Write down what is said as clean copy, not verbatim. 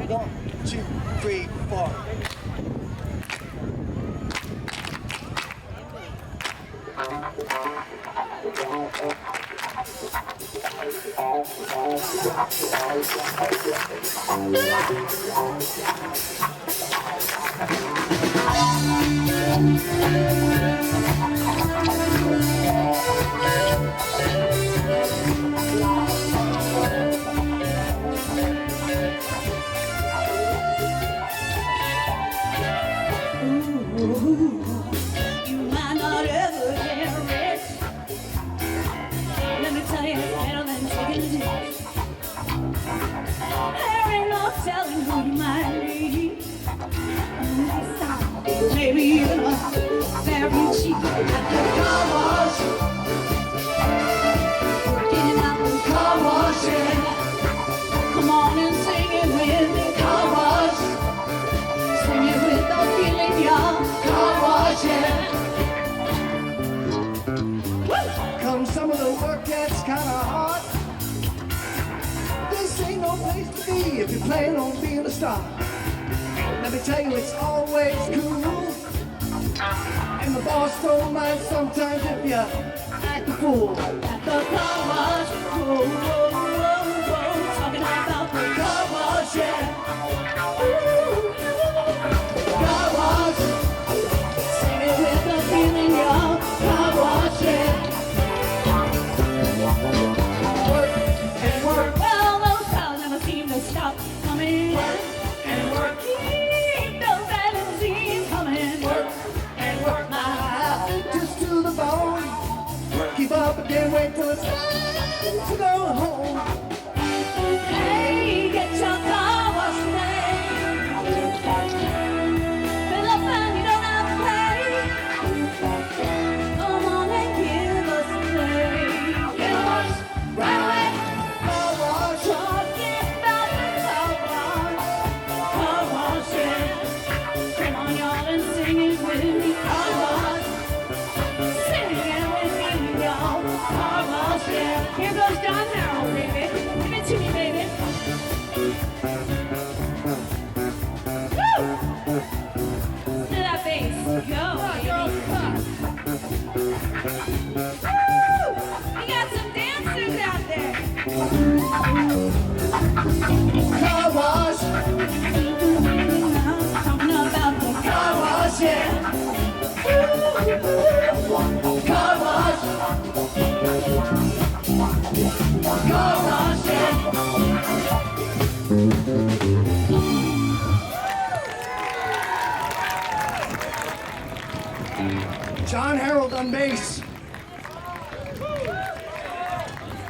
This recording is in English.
1, 2, 3, 4. You might not ever get rich. Let me tell you, it's better than taking a ditch. There ain't no telling who you might meet. Maybe even a very cheap at the car wash. Working out the car wash, yeah. Come on and sing it with me, car wash. Sing it with the feeling, y'all. Car wash, yeah. Come some of the work gets kinda hard. This ain't no place to be if you plan on being a star. Let me tell you, it's always cool. And the boss don't mind sometimes if you act a fool. At the car wash, whoa, whoa, whoa, whoa. Talking about the car wash, yeah. Car wash. Sing it with the feeling, y'all. Car wash, yeah. Work and work. Well, those cars never seem to stop coming. Work and work. Keep those vacancies coming. Work and work. My Just to the bone. Keep up and can't wait till it's time to go home. hey, get your car washed today. Fill up and you don't have to pay. Come on and give us a play. Get washed right away. Car wash. Talking about the car wash. Car wash, yeah. Come on, y'all, and sing it with me. Car wash. Sing it with me, y'all. Car wash, yeah. Here goes John Harold, baby. Give it to me, baby. Woo! To that bass. Go, baby. Woo! We got some dancers out there. Car wash. Talking about the Car wash, yeah. Car wash. Car wash, yeah. John Harold on bass.